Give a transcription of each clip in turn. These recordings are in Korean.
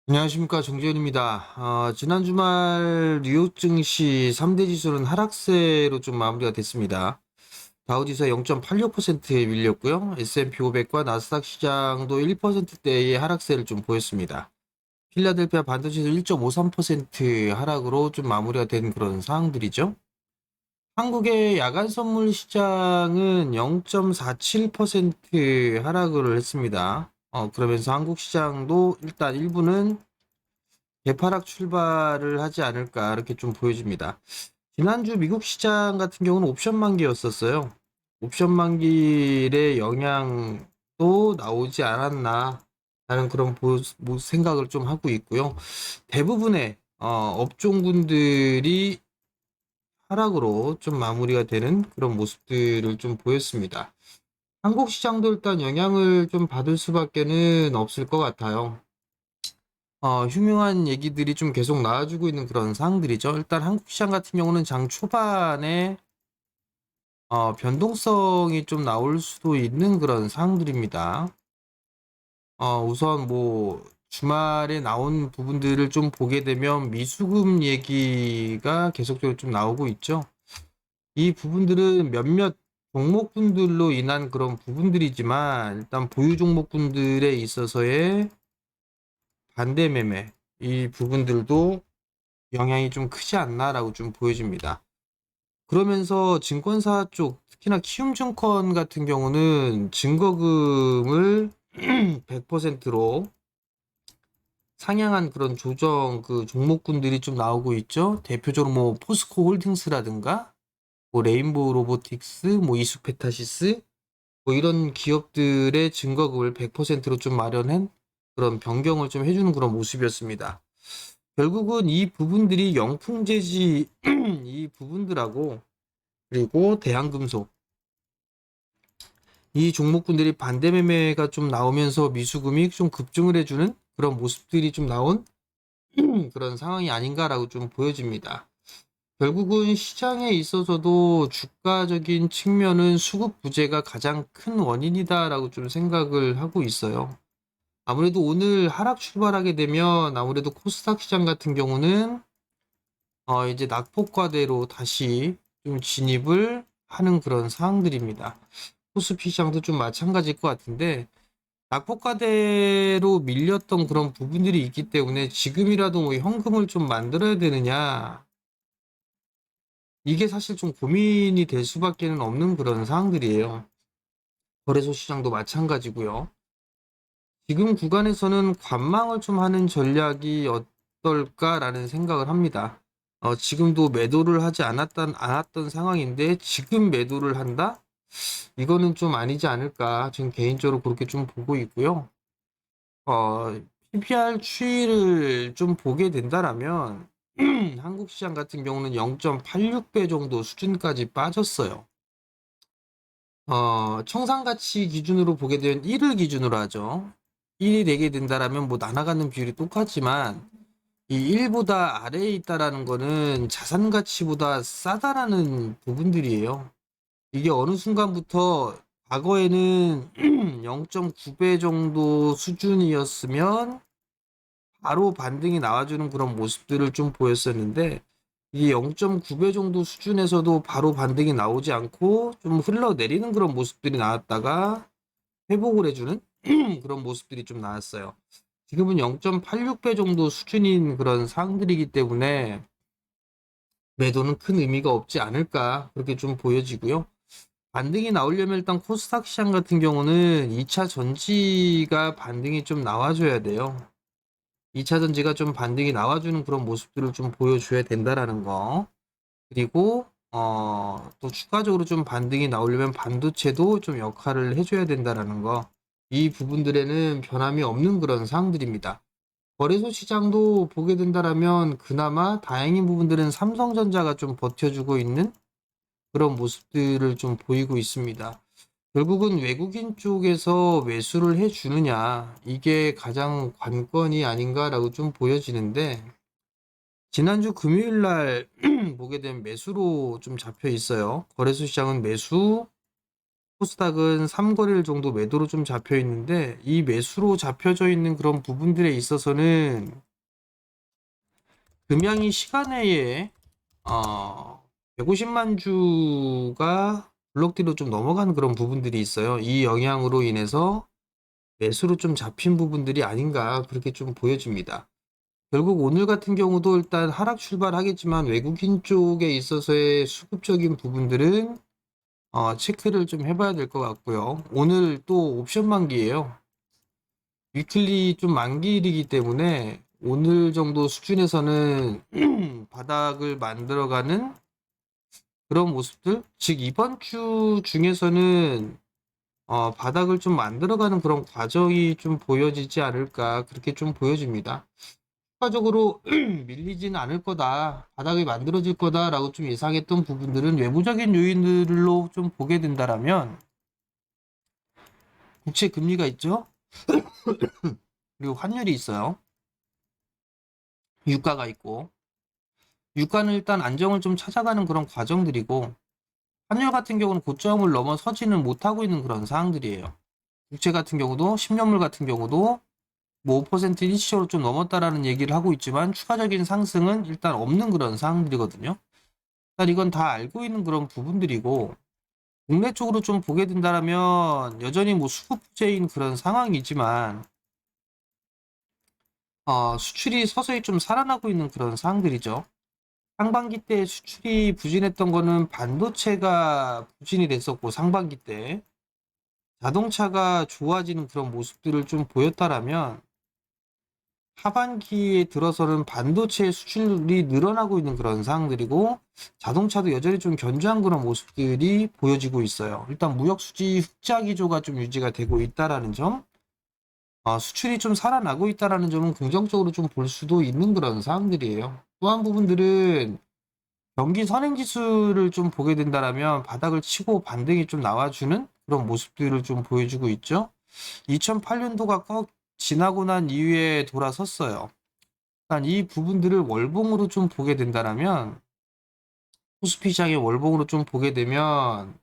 안녕하십니까, 정재현입니다. 지난 주말 뉴욕 증시 3대 지수는 하락세로 좀 마무리가 됐습니다. 다우지수 0.86%에 밀렸고요. S&P 500과 나스닥 시장도 1%대의 하락세를 좀 보였습니다. 필라델피아 반도체도 1.53% 하락으로 좀 마무리가 된 그런 상황들이죠. 한국의 야간 선물 시장은 0.47% 하락을 했습니다. 그러면서 한국 시장도 일단 일부는 개파락 출발을 하지 않을까 이렇게 좀 보여집니다. 지난주 미국 시장 같은 경우는 옵션 만기였었어요. 옵션 만기의 영향도 나오지 않았나 하는 그런 생각을 좀 하고 있고요. 대부분의 업종군들이 하락으로 좀 마무리가 되는 그런 모습들을 좀 보였습니다. 한국 시장도 일단 영향을 좀 받을 수밖에는 없을 것 같아요. 흉흉한 얘기들이 좀 계속 나와주고 있는 그런 상황들이죠. 일단 한국 시장 같은 경우는 장 초반에 변동성이 좀 나올 수도 있는 그런 상황들입니다. 우선 뭐 주말에 나온 부분들을 좀 보게 되면 미수금 얘기가 계속적으로 좀 나오고 있죠. 이 부분들은 몇몇 종목군들로 인한 그런 부분들이지만 일단 보유 종목군들에 있어서의 반대 매매 이 부분들도 영향이 좀 크지 않나라고 좀 보여집니다. 그러면서 증권사 쪽, 특히나 키움증권 같은 경우는 증거금을 100%로 상향한 그런 조정 그 종목군들이 좀 나오고 있죠. 대표적으로 뭐 포스코 홀딩스라든가 뭐 레인보우 로보틱스, 뭐 이수페타시스 뭐 이런 기업들의 증거금을 100%로 좀 마련한 그런 변경을 좀 해주는 그런 모습이었습니다. 결국은 이 부분들이 영풍재지 이 부분들하고 그리고 대한금속 이 종목군들이 반대 매매가 좀 나오면서 미수금이 좀 급증을 해주는 그런 모습들이 좀 나온 그런 상황이 아닌가라고 좀 보여집니다. 결국은 시장에 있어서도 주가적인 측면은 수급 부재가 가장 큰 원인이다라고 좀 생각을 하고 있어요. 아무래도 오늘 하락 출발하게 되면 아무래도 코스닥 시장 같은 경우는 이제 낙폭과대로 다시 좀 진입을 하는 그런 상황들입니다. 코스피 시장도 좀 마찬가지일 것 같은데 낙폭과대로 밀렸던 그런 부분들이 있기 때문에 지금이라도 뭐 현금을 좀 만들어야 되느냐 이게 사실 좀 고민이 될 수밖에는 없는 그런 상황들이에요. 거래소 시장도 마찬가지고요. 지금 구간에서는 관망을 좀 하는 전략이 어떨까라는 생각을 합니다. 지금도 매도를 하지 않았던 상황인데 지금 매도를 한다? 이거는 좀 아니지 않을까. 저는 개인적으로 그렇게 좀 보고 있고요. PPR 추이를 좀 보게 된다라면 한국 시장 같은 경우는 0.86배 정도 수준까지 빠졌어요. 청산가치 기준으로 보게 되면 1을 기준으로 하죠. 1이 되게 된다라면 뭐 나눠가는 비율이 똑같지만 이 1보다 아래에 있다라는 거는 자산 가치보다 싸다라는 부분들이에요. 이게 어느 순간부터 과거에는 0.9배 정도 수준이었으면 바로 반등이 나와주는 그런 모습들을 좀 보였었는데 이게 0.9배 정도 수준에서도 바로 반등이 나오지 않고 좀 흘러내리는 그런 모습들이 나왔다가 회복을 해주는 그런 모습들이 좀 나왔어요. 지금은 0.86배 정도 수준인 그런 상황들이기 때문에 매도는 큰 의미가 없지 않을까 그렇게 좀 보여지고요. 반등이 나오려면 일단 코스닥 시장 같은 경우는 2차 전지가 반등이 좀 나와줘야 돼요. 2차 전지가 좀 반등이 나와주는 그런 모습들을 좀 보여줘야 된다라는 거. 그리고 또 추가적으로 좀 반등이 나오려면 반도체도 좀 역할을 해줘야 된다라는 거. 이 부분들에는 변함이 없는 그런 사항들입니다. 거래소 시장도 보게 된다라면 그나마 다행인 부분들은 삼성전자가 좀 버텨주고 있는 그런 모습들을 좀 보이고 있습니다. 결국은 외국인 쪽에서 매수를 해주느냐, 이게 가장 관건이 아닌가라고 좀 보여지는데, 지난주 금요일 날 보게 된 매수로 좀 잡혀 있어요. 거래소 시장은 매수, 코스닥은 3거래일 정도 매도로 좀 잡혀 있는데 이 매수로 잡혀져 있는 그런 부분들에 있어서는 금양이 시간 내에 150만 주가 블록뒤로 좀 넘어가는 그런 부분들이 있어요. 이 영향으로 인해서 매수로 좀 잡힌 부분들이 아닌가 그렇게 좀 보여집니다. 결국 오늘 같은 경우도 일단 하락 출발하겠지만 외국인 쪽에 있어서의 수급적인 부분들은 체크를 좀 해봐야 될 것 같고요. 오늘 또 옵션 만기예요. 위클리 좀 만기일이기 때문에 오늘 정도 수준에서는 바닥을 만들어가는 그런 모습들, 즉 이번 주 중에서는 바닥을 좀 만들어가는 그런 과정이 좀 보여지지 않을까 그렇게 좀 보여집니다. 추가적으로 밀리지는 않을 거다, 바닥이 만들어질 거다라고 좀 예상했던 부분들은 외부적인 요인들로 좀 보게 된다라면 국채 금리가 있죠. 그리고 환율이 있어요. 유가가 있고, 유가는 일단 안정을 좀 찾아가는 그런 과정들이고, 환율 같은 경우는 고점을 넘어서지는 못하고 있는 그런 상황들이에요. 국채 같은 경우도 10년물 같은 경우도 뭐 5% 일시적으로 좀 넘었다라는 얘기를 하고 있지만 추가적인 상승은 일단 없는 그런 상황들이거든요. 일단 이건 다 알고 있는 그런 부분들이고, 국내 쪽으로 좀 보게 된다면 여전히 뭐 수급 부재인 그런 상황이지만 수출이 서서히 좀 살아나고 있는 그런 상황들이죠. 상반기 때 수출이 부진했던 거는 반도체가 부진이 됐었고, 상반기 때 자동차가 좋아지는 그런 모습들을 좀 보였다라면 하반기에 들어서는 반도체 수출이 늘어나고 있는 그런 상황들이고, 자동차도 여전히 좀 견조한 그런 모습들이 보여지고 있어요. 일단 무역 수지 흑자 기조가 좀 유지가 되고 있다라는 점, 수출이 좀 살아나고 있다라는 점은 긍정적으로 좀 볼 수도 있는 그런 상황들이에요. 또 한 부분들은 경기 선행지수를 좀 보게 된다라면 바닥을 치고 반등이 좀 나와주는 그런 모습들을 좀 보여주고 있죠. 2008년도가 꼭 지나고 난 이후에 돌아섰어요. 일단 이 부분들을 월봉으로 좀 보게 된다라면, 코스피 시장의 월봉으로 좀 보게 되면,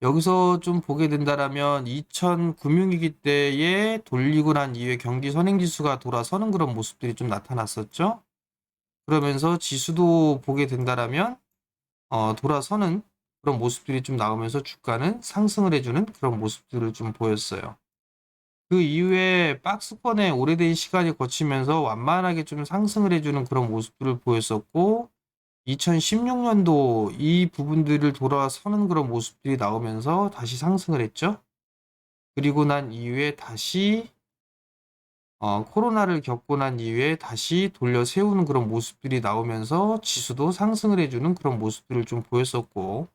여기서 좀 보게 된다라면 2009년위기 때에 돌리고 난 이후에 경기 선행지수가 돌아서는 그런 모습들이 좀 나타났었죠. 그러면서 지수도 보게 된다라면 돌아서는 그런 모습들이 좀 나오면서 주가는 상승을 해주는 그런 모습들을 좀 보였어요. 그 이후에 박스권에 오래된 시간이 거치면서 완만하게 좀 상승을 해주는 그런 모습들을 보였었고, 2016년도 이 부분들을 돌아서는 그런 모습들이 나오면서 다시 상승을 했죠. 그리고 난 이후에 다시 코로나를 겪고 난 이후에 다시 돌려 세우는 그런 모습들이 나오면서 지수도 상승을 해주는 그런 모습들을 좀 보였었고,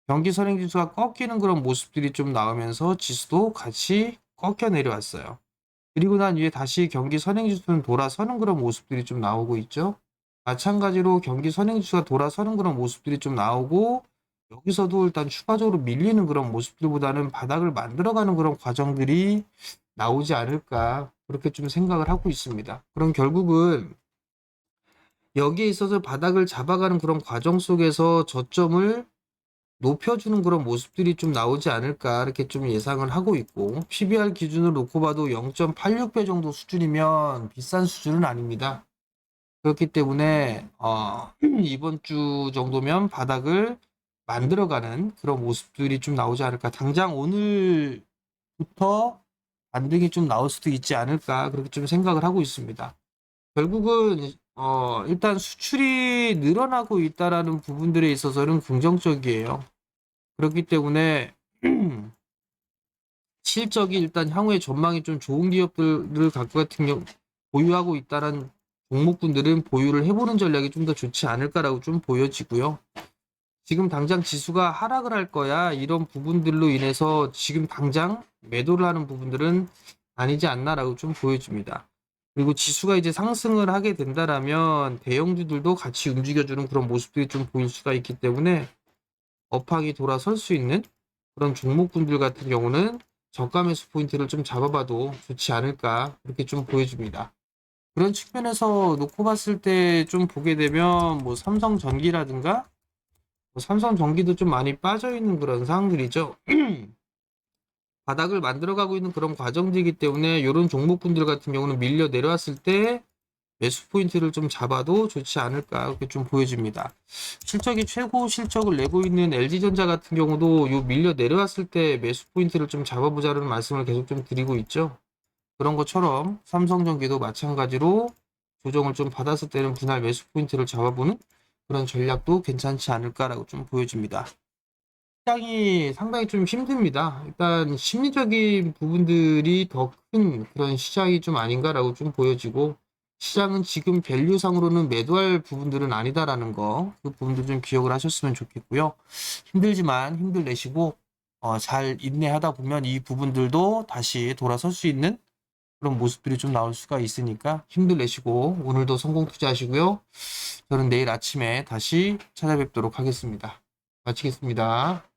경기 선행지수가 꺾이는 그런 모습들이 좀 나오면서 지수도 같이 꺾여 내려왔어요. 그리고 난 이후에 다시 경기 선행지수는 돌아서는 그런 모습들이 좀 나오고 있죠. 마찬가지로 경기 선행지수가 돌아서는 그런 모습들이 좀 나오고, 여기서도 일단 추가적으로 밀리는 그런 모습들보다는 바닥을 만들어가는 그런 과정들이 나오지 않을까 그렇게 좀 생각을 하고 있습니다. 그럼 결국은 여기에 있어서 바닥을 잡아가는 그런 과정 속에서 저점을 높여주는 그런 모습들이 좀 나오지 않을까 이렇게 좀 예상을 하고 있고, PBR 기준으로 놓고 봐도 0.86배 정도 수준이면 비싼 수준은 아닙니다. 그렇기 때문에 이번 주 정도면 바닥을 만들어가는 그런 모습들이 좀 나오지 않을까. 당장 오늘부터 반등이 좀 나올 수도 있지 않을까 그렇게 좀 생각을 하고 있습니다. 결국은 일단 수출이 늘어나고 있다라는 부분들에 있어서는 긍정적이에요. 그렇기 때문에 실적이 일단 향후에 전망이 좀 좋은 기업들을 갖고 같은 경우 보유하고 있다는 종목군들은 보유를 해보는 전략이 좀 더 좋지 않을까라고 좀 보여지고요. 지금 당장 지수가 하락을 할 거야 이런 부분들로 인해서 지금 당장 매도를 하는 부분들은 아니지 않나라고 좀 보여집니다. 그리고 지수가 이제 상승을 하게 된다라면 대형주들도 같이 움직여주는 그런 모습들이 좀 보일 수가 있기 때문에 업황이 돌아설 수 있는 그런 종목군들 같은 경우는 저가 매수 포인트를 좀 잡아봐도 좋지 않을까 그렇게 좀 보여집니다. 그런 측면에서 놓고 봤을 때 좀 보게 되면 뭐 삼성전기라든가 삼성전기도 좀 많이 빠져있는 그런 상황들이죠. 바닥을 만들어가고 있는 그런 과정들이기 때문에 이런 종목군들 같은 경우는 밀려 내려왔을 때 매수 포인트를 좀 잡아도 좋지 않을까 그렇게 좀 보여집니다. 실적이 최고 실적을 내고 있는 LG전자 같은 경우도 요 밀려 내려왔을 때 매수 포인트를 좀 잡아보자는 말씀을 계속 좀 드리고 있죠. 그런 것처럼 삼성전기도 마찬가지로 조정을 좀 받았을 때는 분할 매수 포인트를 잡아보는 그런 전략도 괜찮지 않을까라고 좀 보여집니다. 시장이 상당히 좀 힘듭니다. 일단 심리적인 부분들이 더 큰 그런 시장이 좀 아닌가라고 좀 보여지고, 시장은 지금 밸류상으로는 매도할 부분들은 아니다라는 거, 그 부분들 좀 기억을 하셨으면 좋겠고요. 힘들지만 힘들 내시고 잘 인내하다 보면 이 부분들도 다시 돌아설 수 있는 그런 모습들이 좀 나올 수가 있으니까 힘들 내시고 오늘도 성공 투자하시고요. 저는 내일 아침에 다시 찾아뵙도록 하겠습니다. 마치겠습니다.